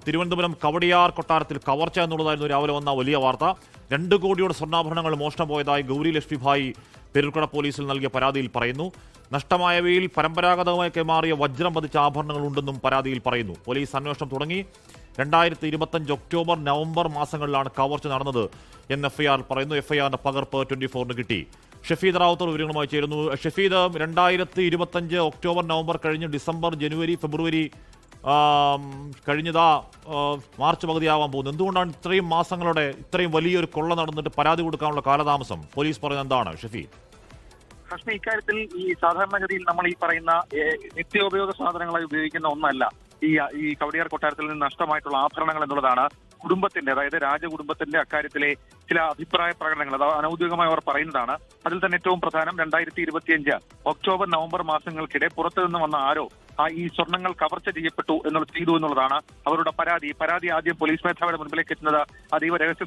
തിരുവനന്തപുരം കവടിയാർ കൊട്ടാരത്തിൽ കവർച്ച എന്നുള്ളതായിരുന്നു രാവിലെ വന്ന വലിയ വാർത്ത. 2 കോടിയുടെ സ്വർണ്ണാഭരണങ്ങൾ മോഷണം പോയതായി ഗൗരി ലക്ഷ്മിഭായ് പെരുക്കട പോലീസിൽ നൽകിയ പരാതിയിൽ പറയുന്നു. നഷ്ടമായവയിൽ പരമ്പരാഗതമായി കൈമാറിയ വജ്രം പതിച്ച ആഭരണങ്ങൾ ഉണ്ടെന്നും പരാതിയിൽ പറയുന്നു. പോലീസ് അന്വേഷണം തുടങ്ങി. 2025 ഒക്ടോബർ നവംബർ മാസങ്ങളിലാണ് കവർച്ച നടന്നത് എന്ന് എഫ്ഐആർ പറയുന്നു. എഫ്ഐആറിന്റെ പകർപ്പ് 24 കിട്ടി. ഷഫീദ് റാവുത്തർ വിവരങ്ങളുമായി ചേരുന്നു. ഷഫീദ്, 2025 ഒക്ടോബർ നവംബർ കഴിഞ്ഞ് ഡിസംബർ ജനുവരി ഫെബ്രുവരി കഴിഞ്ഞതാ മാർച്ച് പകുതിയാവാൻ പോകുന്നു. എന്തുകൊണ്ടാണ് ഇത്രയും മാസങ്ങളുടെ ഇത്രയും വലിയൊരു കൊള്ള നടന്നിട്ട് പരാതി കൊടുക്കാനുള്ള കാലതാമസം? പോലീസ് പറയുന്നത് എന്താണ് ഷഫീദ്? കശ്മീർ ഇക്കാര്യത്തിൽ ഈ സാധാരണഗതിയിൽ നമ്മൾ ഈ പറയുന്ന നിത്യോപയോഗ സാധനങ്ങളായി ഉപയോഗിക്കുന്ന ഒന്നല്ല ഈ കവടിയാർ കൊട്ടാരത്തിൽ നിന്ന് നഷ്ടമായിട്ടുള്ള ആഭരണങ്ങൾ എന്നുള്ളതാണ് കുടുംബത്തിന്റെ, അതായത് രാജകുടുംബത്തിന്റെ അക്കാര്യത്തിലെ ചില അഭിപ്രായ പ്രകടനങ്ങൾ. അത് അനൌദ്യോഗികമായി അവർ പറയുന്നതാണ്. അതിൽ തന്നെ ഏറ്റവും പ്രധാനം 2025 ഒക്ടോബർ നവംബർ മാസങ്ങൾക്കിടെ പുറത്തു നിന്ന് വന്ന ആരോ ഈ സ്വർണ്ണങ്ങൾ കവർച്ച ചെയ്തു എന്നുള്ളതാണ് അവരുടെ പരാതി ആദ്യം പോലീസ് മേധാവിയുടെ മുൻപിലേക്ക് എത്തുന്നത് അതീവ രഹസ്യ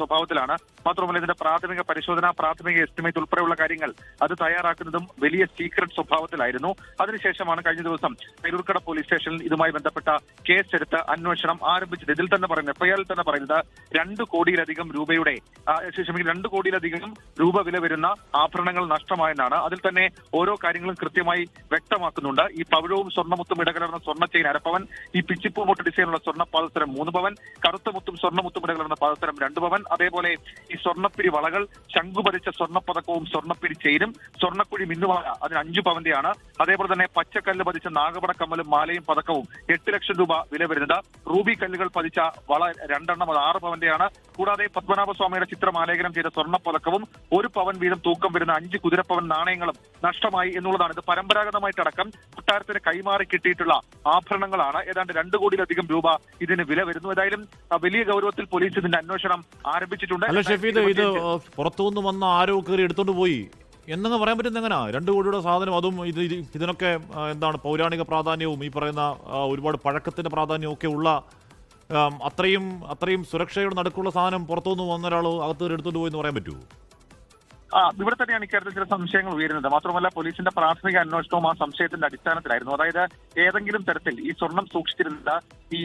സ്വഭാവത്തിലാണ്. മാത്രമല്ല ഇതിന്റെ പ്രാഥമിക പരിശോധന, പ്രാഥമിക എസ്റ്റിമേറ്റ് ഉൾപ്പെടെയുള്ള കാര്യങ്ങൾ അത് തയ്യാറാക്കുന്നതും വലിയ സീക്രട്ട് സ്വഭാവത്തിലായിരുന്നു. അതിനുശേഷമാണ് കഴിഞ്ഞ ദിവസം പെരൂർക്കട പോലീസ് സ്റ്റേഷനിൽ ഇതുമായി ബന്ധപ്പെട്ട കേസെടുത്ത് അന്വേഷണം ആരംഭിച്ചത്. ഇതിൽ തന്നെ പറയുന്നത്, എഫ്ഐആറിൽ തന്നെ പറയുന്നത് 2 കോടിയിലധികം രൂപയുടെ 2 കോടിയിലധികം രൂപ വില വരുന്ന ആഭരണങ്ങൾ നഷ്ടമായെന്നാണ്. അതിൽ തന്നെ ഓരോ കാര്യങ്ങളും കൃത്യമായി വ്യക്തമാക്കുന്നുണ്ട്. ഈ പവിഴവും സ്വർണ്ണമുത്തും ഇടകലർന്ന സ്വർണ്ണ ചെയിൻ 1/2 പവൻ, ഈ പിച്ചിപ്പൂ മുട്ട് ഡിസൈനുള്ള സ്വർണ്ണ പാദസരം 3 പവൻ, കറുത്ത മുത്തും സ്വർണ്ണമുത്തും ഇടകലർന്ന പാദസരം 2 പവൻ, അതേപോലെ ഈ സ്വർണ്ണപ്പിരി വളകൾ, ശംഖുപതിച്ച സ്വർണ്ണപ്പതക്കവും സ്വർണ്ണപ്പിരി ചെയിനും, സ്വർണ്ണക്കുഴി മിന്നുമാല അതിന് 5 പവന്റെയാണ്. അതേപോലെ തന്നെ പച്ചക്കല്ല് പതിച്ച നാഗപട കമ്മലും മാലയും പതക്കവും 8 ലക്ഷം രൂപ വില വരുന്നത്. റൂബി കല്ലുകൾ പതിച്ച വള 2 എണ്ണം അത് 6 പവന്റെയാണ്. കൂടാതെ പത്മനാഭസ്വാമിയുടെ ചിത്രം ആലേഖനം ചെയ്ത സ്വർണ്ണപ്പതക്കവും 1 പവൻ വീതം തൂക്കം വരുന്ന 5 കുതിരപ്പവൻ നാണയങ്ങളും നഷ്ടമായി എന്നുള്ളതാണ്. ഇത് പരമ്പരാഗതമായിട്ടടക്കം കൊട്ടാരത്തിന് കൈമാറി കിട്ടിയിട്ടുള്ള ആഭരണങ്ങളാണ്. ഏതാണ്ട് 2 കോടിയിലധികം രൂപ ഇതിന് വില വരുന്നു. ഏതായാലും വലിയ ഗൗരവത്തിൽ പോലീസ് ഇതിന്റെ അന്വേഷണം ആരംഭിച്ചിട്ടുണ്ട്. അല്ല ഷഫീദ്, ഇത് പുറത്തുനിന്ന് വന്ന ആരോ കയറി എടുത്തോണ്ട് പോയി എന്നങ്ങ് പറയാൻ പറ്റുന്ന എങ്ങനെയാ? 2 കോടിയുടെ സാധനം, അതും ഇതിനൊക്കെ എന്താണ് പൗരാണിക പ്രാധാന്യവും ഈ പറയുന്ന ഒരുപാട് പഴക്കത്തിന്റെ പ്രാധാന്യവും ഒക്കെ ഉള്ള അത്രയും സുരക്ഷയുടെ നടുക്കുള്ള സാധനം പുറത്തുനിന്ന് വന്ന ഒരാൾ അകത്ത് എടുത്തോണ്ട് പോയി എന്ന് പറയാൻ പറ്റുമോ? ഇവിടെ തന്നെയാണ് ഇക്കാര്യത്തിൽ ചില സംശയങ്ങൾ ഉയരുന്നത്. മാത്രമല്ല പോലീസിന്റെ പ്രാഥമിക അന്വേഷണവും ആ സംശയത്തിന്റെ അടിസ്ഥാനത്തിലായിരുന്നു. അതായത് ഏതെങ്കിലും തരത്തിൽ ഈ സ്വർണം സൂക്ഷിച്ചിരുന്നത് ഈ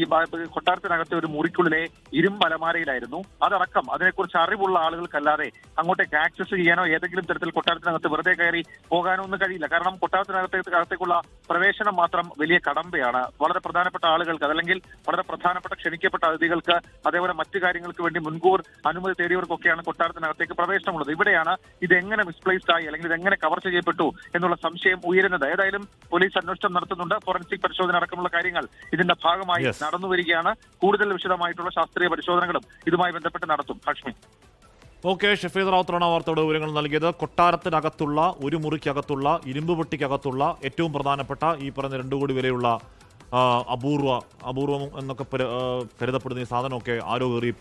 കൊട്ടാരത്തിനകത്തെ ഒരു മുറിക്കുള്ളിലെ ഇരുമ്പ് അലമാരയിലായിരുന്നു. അതടക്കം അതിനെക്കുറിച്ച് അറിവുള്ള ആളുകൾക്കല്ലാതെ അങ്ങോട്ടേക്ക് ആക്സസ് ചെയ്യാനോ ഏതെങ്കിലും തരത്തിൽ കൊട്ടാരത്തിനകത്ത് വെറുതെ കയറി പോകാനോ ഒന്നും കഴിയില്ല. കാരണം കൊട്ടാരത്തിനകത്തേക്കുള്ള പ്രവേശനം മാത്രം വലിയ കടമ്പയാണ്. വളരെ പ്രധാനപ്പെട്ട ആളുകൾക്ക്, അതല്ലെങ്കിൽ വളരെ പ്രധാനപ്പെട്ട ക്ഷണിക്കപ്പെട്ട അതിഥികൾക്ക്, അതേപോലെ മറ്റു കാര്യങ്ങൾക്ക് വേണ്ടി മുൻകൂർ അനുമതി തേടിയവർക്കൊക്കെയാണ് കൊട്ടാരത്തിനകത്തേക്ക് പ്രവേശനമുള്ളത്. ഇവിടെയാണ് ഇതെങ്ങനെ മിസ്പ്ലേസ്ഡ് ആയി അല്ലെങ്കിൽ ഇതെങ്ങനെ കവർച്ച ചെയ്യപ്പെട്ടു എന്നുള്ള സംശയം ഉയരുന്നത്. ഏതായാലും പോലീസ് അന്വേഷണം നടത്തുന്നുണ്ട്. ഫോറൻസിക് പരിശോധന അടക്കമുള്ള കാര്യങ്ങൾ ഇതിന്റെ ഭാഗമായി നടന്നു വരികയാണ്. കൂടുതൽ വിശദമായിട്ടുള്ള ശാസ്ത്രീയ പരിശോധനകളും ഇതുമായി ബന്ധപ്പെട്ട് നടത്തും. ഹാഷ്മി. ഓക്കെ, ഷഫീദ് റാവുത്തറാണ് വാർത്തയുടെ വിവരങ്ങൾ നൽകിയത്. കൊട്ടാരത്തിനകത്തുള്ള ഒരു മുറിക്കകത്തുള്ള ഇരുമ്പ് പെട്ടിക്കകത്തുള്ള ഏറ്റവും പ്രധാനപ്പെട്ട ഈ പറഞ്ഞ 2 കോടി വിലയുള്ള അപൂർവം എന്നൊക്കെ കരുതപ്പെടുന്ന ഈ സാധനമൊക്കെ ആരോ കയറി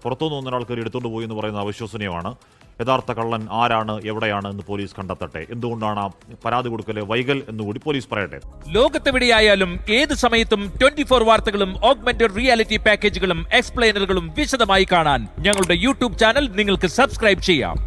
പുറത്തുനിന്ന് ഒന്നൊരാൾ കയറി എടുത്തുകൊണ്ട് പോയി എന്ന് പറയുന്നത് അവിശ്വസനീയമാണ്. യഥാർത്ഥ കള്ളൻ ആരാണ്, എവിടെയാണ് എന്ന് പോലീസ് കണ്ടെത്തട്ടെ. എന്തുകൊണ്ടാണ് പരാതി കൊടുക്കല് വൈകൽ എന്നുകൂടി പോലീസ് പറയട്ടെ. ലോകത്തെവിടെയായാലും ഏത് സമയത്തും 24 വാർത്തകളും ഓഗ്മെന്റഡ് റിയാലിറ്റി പാക്കേജുകളും എക്സ്പ്ലെയിനറുകളും വിശദമായി കാണാൻ ഞങ്ങളുടെ യൂട്യൂബ് ചാനൽ നിങ്ങൾക്ക് സബ്സ്ക്രൈബ് ചെയ്യാം.